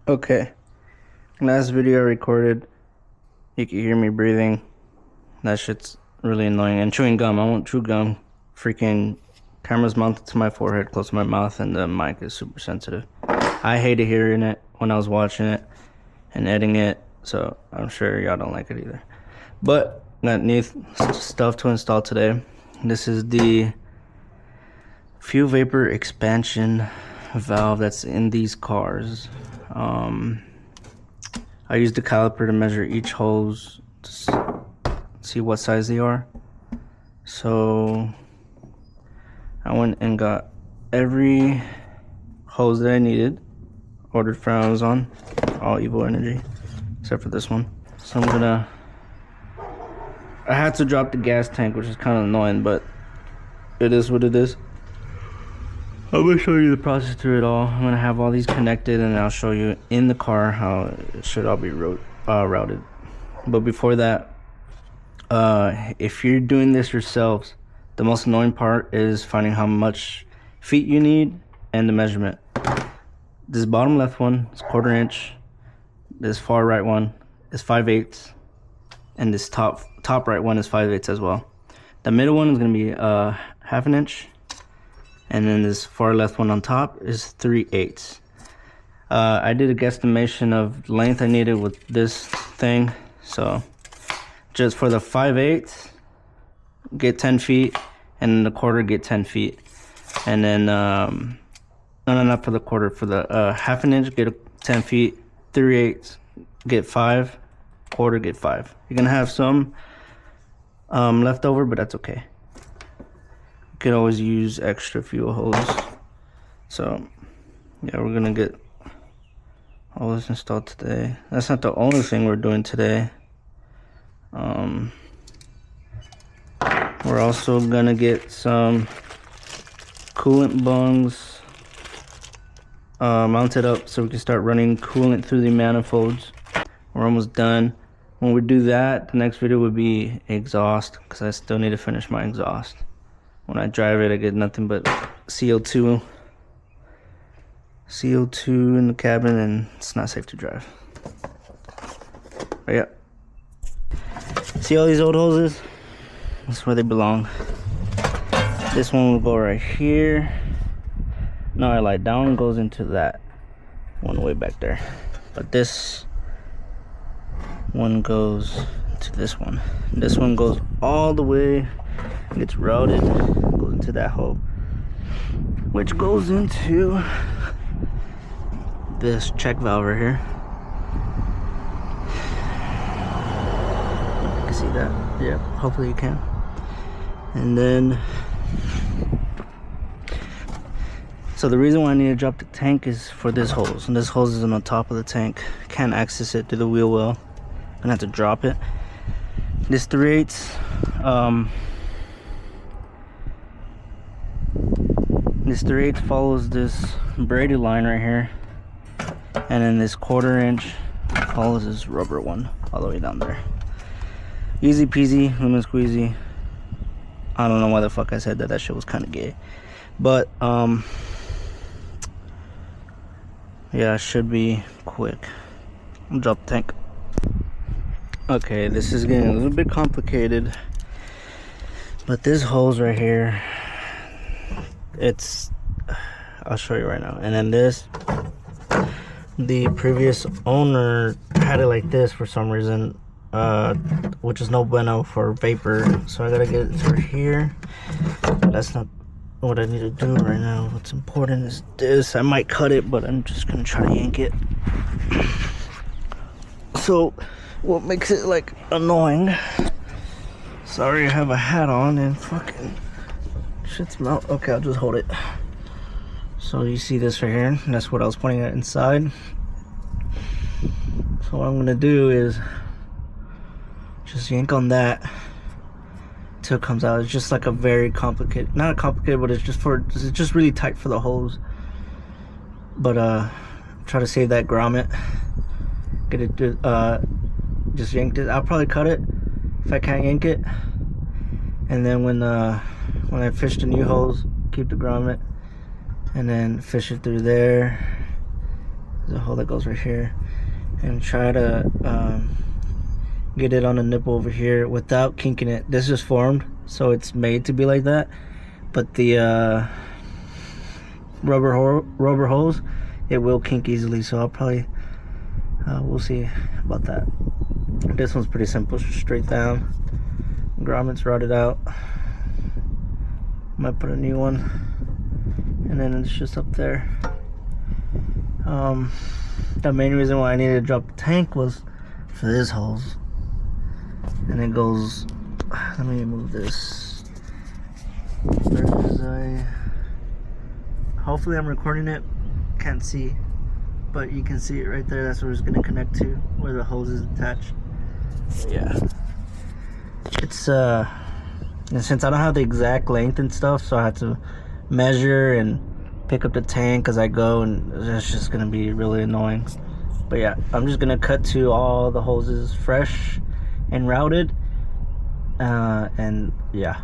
Okay, last video I recorded, you could hear me breathing. That shit's really annoying. And chewing gum, I won't chew gum. Freaking camera's mounted to my forehead, close to my mouth, and the mic is super sensitive. I hated hearing it when I was watching it and editing it, so I'm sure y'all don't like it either. But got new stuff to install today. This is the fuel vapor expansion valve that's in these cars. I used the caliper to measure each hose to see what size they are. So I went and got every hose that I needed, ordered from Amazon, all Evo Energy, except for this one. So I had to drop the gas tank, which is kind of annoying, but it is what it is. I'm gonna show you the process through it all. I'm gonna have all these connected, and I'll show you in the car how it should all be routed. But before that, if you're doing this yourselves, the most annoying part is finding how much feet you need and the measurement. This bottom left one is 1/4 inch. This far right one is 5/8, and this top right one is 5/8 as well. The middle one is gonna be 1/2 inch. And then this far left one on top is 3/8. I did a guesstimation of length I needed with this thing. So just for the 5/8, get 10 feet, and the 1/4 get 10 feet. And then no, not for the 1/4, for the 1/2 inch get 10 feet, 3/8 get 5, 1/4 get 5. You're gonna have some left over, but that's okay. Could always use extra fuel hose. So yeah, we're gonna get all this installed today. That's not the only thing we're doing today. We're also gonna get some coolant bungs mounted up so we can start running coolant through the manifolds. We're almost done. When we do that, the next video would be exhaust, because I still need to finish my exhaust. When I drive it, I get nothing but CO2 in the cabin, and it's not safe to drive. But yeah, see all these old hoses? That's where they belong. This one will go right here. No, I lied. That one goes into that one way back there. But this one goes to this one. This one goes all the way, gets routed, goes into that hole, which goes into this check valve right here. You can see that? Yeah, hopefully you can. And then, so the reason why I need to drop the tank is for this hose, and this hose is on the top of the tank. Can't access it through the wheel well. I'm gonna have to drop it. This 3/8, this 3/8 follows this braided line right here, and then this 1/4 inch follows this rubber one all the way down there. Easy peasy, lemon squeezy. I don't know why the fuck I said that. That shit was kind of gay, but yeah, it should be quick. I'll drop the tank. Okay, this is getting a little bit complicated, but this hose right here, I'll show you right now. And then this, the previous owner had it like this for some reason, which is no bueno for vapor. So I gotta get it through here. That's not what I need to do right now. What's important is this. I might cut it, but I'm just gonna try to yank it. So what makes it like annoying, sorry I have a hat on and fucking shit's melt. Okay, I'll just hold it. So you see this right here, that's what I was pointing at inside. So what I'm gonna do is just yank on that till it comes out. It's just like a very complicated, not a complicated, but it's just really tight for the hose. But try to save that grommet, get it just yanked it. I'll probably cut it if I can't yank it, and then when I fish the new hose, keep the grommet, and then fish it through there, There's a hole that goes right here, and try to get it on the nipple over here without kinking it. This is formed, so it's made to be like that, but the rubber holes, it will kink easily, so I'll probably we'll see about that. This one's pretty simple, straight down. Grommet's rotted out. Might put a new one, and then it's just up there. The main reason why I needed to drop the tank was for these holes, and it goes. Let me move this. Hopefully I'm recording it. Can't see, but you can see it right there. That's where it's gonna connect to, where the hose is attached. Yeah, it's and since I don't have the exact length and stuff, so I had to measure and pick up the tank as I go, and it's just gonna be really annoying. But yeah, I'm just gonna cut to all the hoses fresh and routed, and yeah.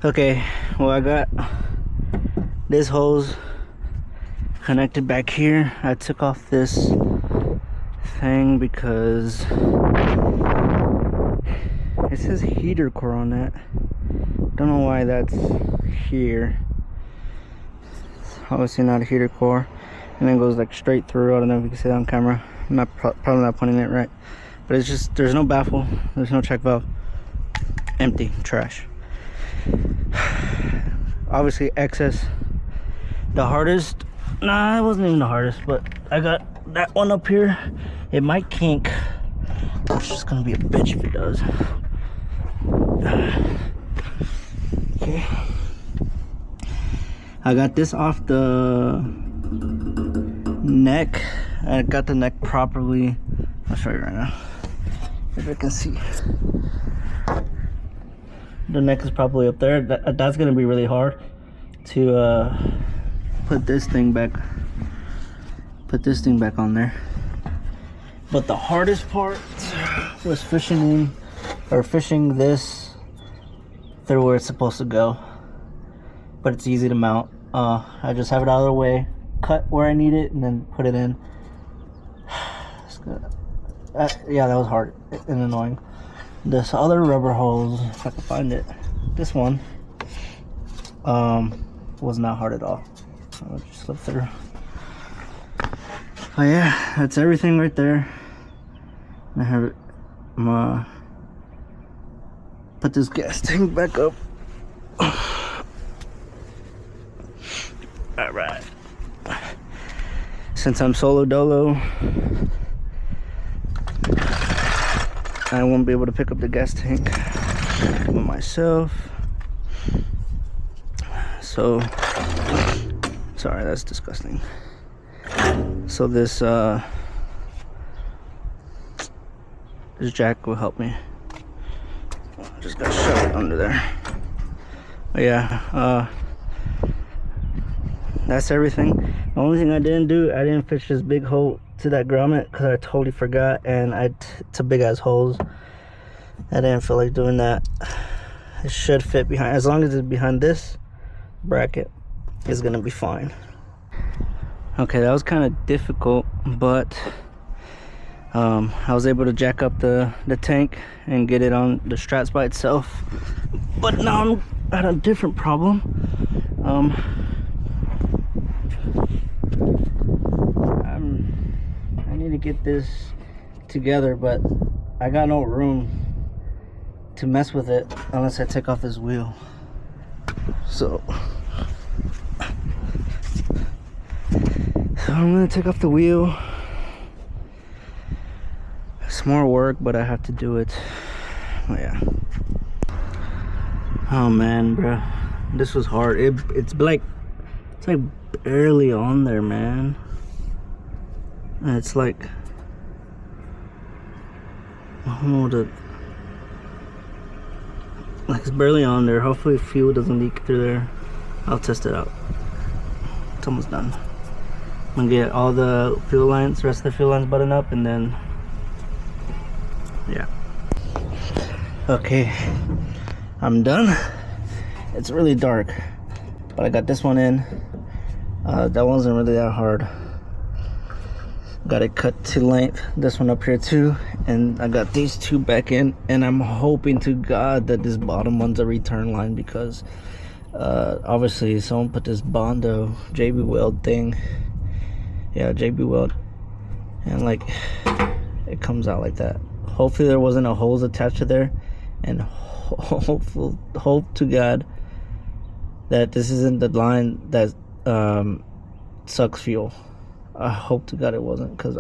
Okay, well, I got this hose connected back here. I took off this thing because it says heater core on that. Don't know why that's here. It's obviously not a heater core, and then it goes like straight through. I don't know if you can see that on camera. I'm not probably not pointing it right, but it's just, there's no baffle, there's no check valve, empty, trash. Obviously excess. The hardest, nah, it wasn't even the hardest, but I got that one up here. It might kink. It's just gonna be a bitch if it does. Okay, I got this off the neck. I got the neck properly. I'll show you right now if I can see. The neck is probably up there. That's gonna be really hard to put this thing back on there. But the hardest part was fishing this through where it's supposed to go. But it's easy to mount. I just have it out of the way, cut where I need it, and then put it in. Yeah, that was hard and annoying. This other rubber hose, if I can find it, this one was not hard at all. I'll just slip through. Oh yeah, that's everything right there. I have it. Put this gas tank back up. All right. Since I'm solo dolo, I won't be able to pick up the gas tank by myself. So, sorry, that's disgusting. So this jack will help me. Just gotta shove it under there. But yeah, that's everything. The only thing I didn't do, I didn't fish this big hole to that grommet because I totally forgot, and it's a big ass hose. I didn't feel like doing that. It should fit behind, as long as it's behind this bracket, it's gonna be fine. Okay, that was kind of difficult, but I was able to jack up the tank and get it on the straps by itself. But now I'm at a different problem. I need to get this together, but I got no room to mess with it unless I take off this wheel. So I'm gonna take off the wheel. It's more work, but I have to do it. Oh yeah. Oh man, bro, this was hard. It's like barely on there, man. It's like, I don't know what to, like, it's barely on there. Hopefully fuel doesn't leak through there. I'll test it out. It's almost done. I'm gonna get all the fuel lines, rest of the fuel lines buttoned up, and then yeah. Okay, I'm done. It's really dark, but I got this one in. That wasn't really that hard. Got it cut to length, this one up here too, and I got these two back in, and I'm hoping to God that this bottom one's a return line, because obviously someone put this Bondo JB Weld thing, yeah, JB Weld, and like it comes out like that. Hopefully there wasn't a hose attached to there, and hope to God that this isn't the line that sucks fuel. I hope to God it wasn't, because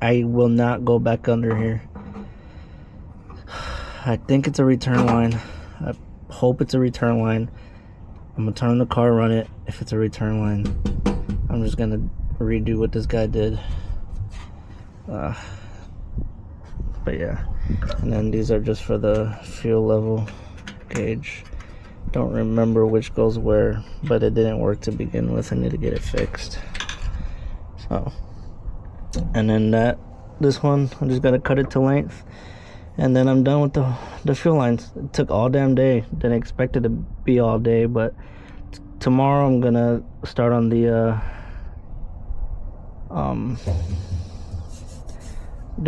I will not go back under here. I think it's a return line. I hope it's a return line. I'm gonna turn the car, run it. If it's a return line, I'm just gonna redo what this guy did. But yeah, and then these are just for the fuel level gauge. Don't remember which goes where, but it didn't work to begin with. I need to get it fixed. So, and then this one, I just gotta cut it to length, and then I'm done with the fuel lines. It took all damn day. Didn't expect it to be all day, but tomorrow I'm gonna start on the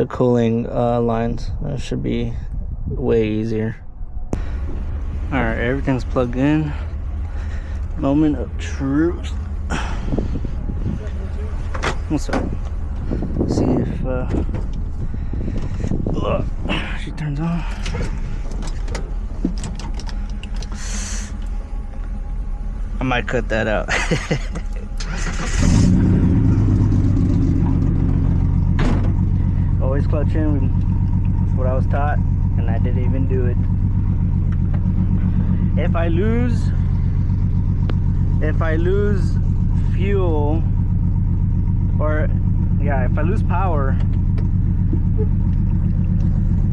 cooling lines. That should be way easier. All right, everything's plugged in. Moment of truth. What's up? See if she turns on. I might cut that out. Always clutch in. That's what I was taught, and I didn't even do it. If I lose fuel, or yeah, if I lose power,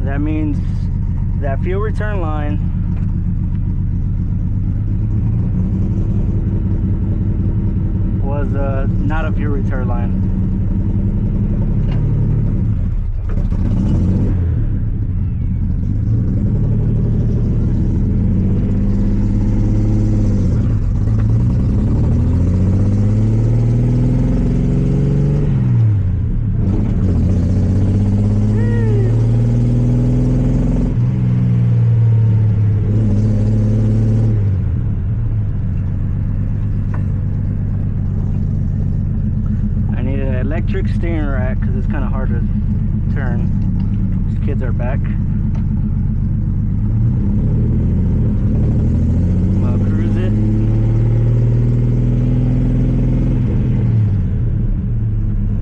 that means that fuel return line was not a fuel return line. Electric steering rack, because it's kind of hard to turn. These kids are back. I'll cruise it.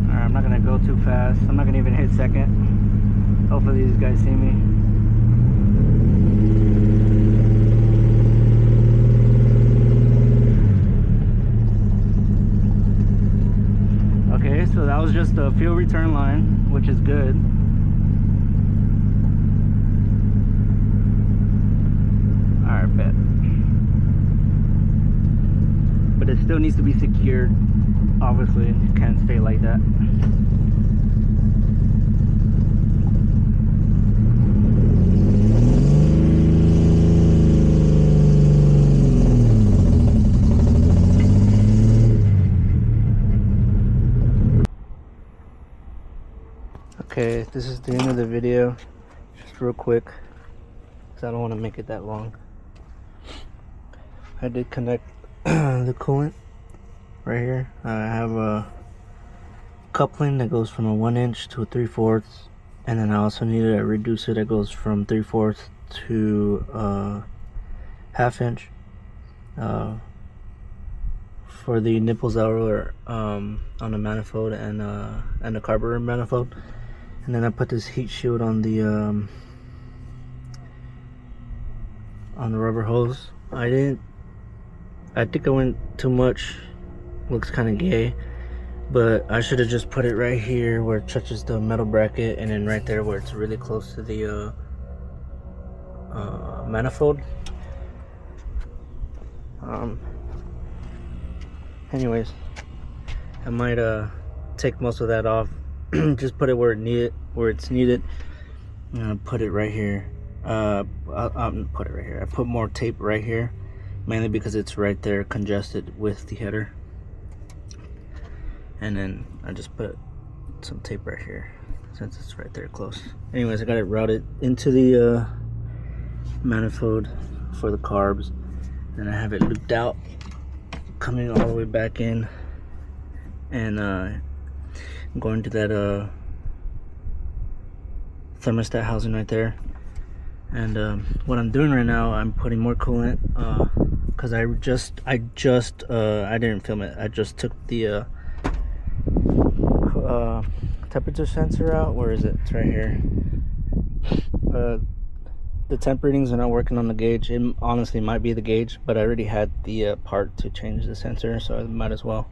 Alright, I'm not gonna go too fast. I'm not gonna even hit second. Hopefully these guys see me. So that was just a fuel return line, which is good. Alright, bet. But it still needs to be secured. Obviously, it can't stay like that. Okay, this is the end of the video. Just real quick, because I don't want to make it that long. I did connect the coolant right here. I have a coupling that goes from a 1" to a 3/4, and then I also needed a reducer that goes from 3/4 to a 1/2" for the nipples that were on the manifold and the carburetor manifold. And then I put this heat shield on the rubber hose. I think I went too much. Looks kind of gay, but I should have just put it right here where it touches the metal bracket, and then right there where it's really close to the manifold. Anyways, I might take most of that off. Just put it where it's needed. I'm gonna put it right here. I'll put it right here. I put more tape right here, mainly because it's right there congested with the header. and then I just put some tape right here since it's right there close. Anyways, I got it routed into the manifold for the carbs, and I have it looped out coming all the way back in, and going to that thermostat housing right there. And what I'm doing right now, I'm putting more coolant because I didn't film it. I just took the temperature sensor out. Where is it? It's right here. The temp readings are not working on the gauge. It honestly might be the gauge, but I already had the part to change the sensor, so I might as well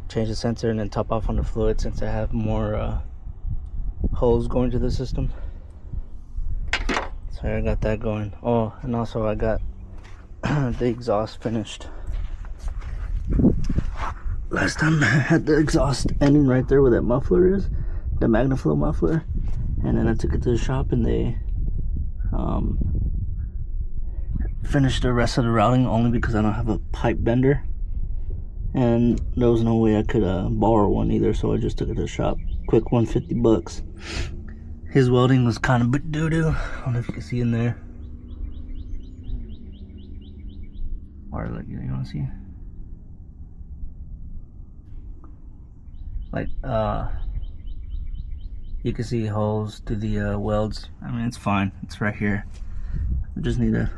change the sensor and then top off on the fluid since I have more hose going to the system. So I got that going. Oh, and also I got the exhaust finished. Last time I had the exhaust ending right there where that muffler is, the MagnaFlow muffler, and then I took it to the shop and they finished the rest of the routing only because I don't have a pipe bender, and there was no way I could borrow one either, so I just took it to the shop. Quick $150. His welding was kind of doo-doo. I don't know if you can see in there. Or like, you want to see? Like, you can see holes through the welds. I mean, it's fine. It's right here. I just need to...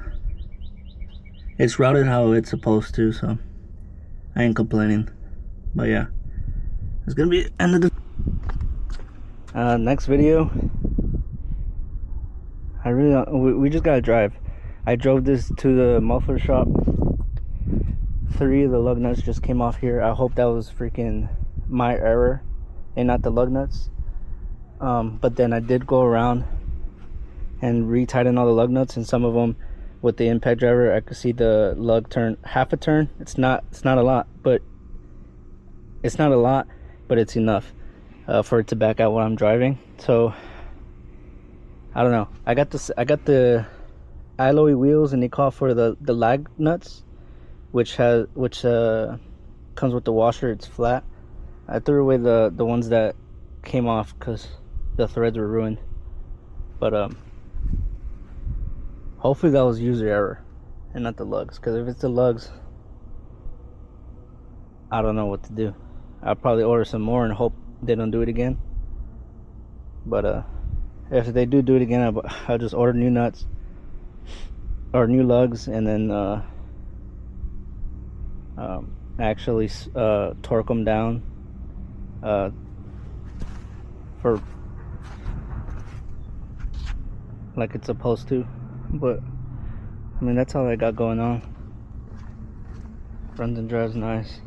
It's routed how it's supposed to, so I ain't complaining. But yeah, it's gonna be end of the next video. I really don't, we just gotta drive. I drove this to the muffler shop. 3 of the lug nuts just came off here. I hope that was freaking my error and not the lug nuts. But then I did go around and retighten all the lug nuts, and some of them with the impact driver I could see the lug turn half a turn. It's not a lot, but it's enough for it to back out when I'm driving. So I don't know. I got the alloy wheels, and they call for the lag nuts, which comes with the washer. It's flat. I threw away the ones that came off because the threads were ruined. But hopefully that was user error and not the lugs, because if it's the lugs, I don't know what to do. I'll probably order some more and hope they don't do it again. But if they do it again, I'll just order new nuts or new lugs, and then actually torque them down for like it's supposed to. But I mean, that's all I got going on. Runs and drives nice.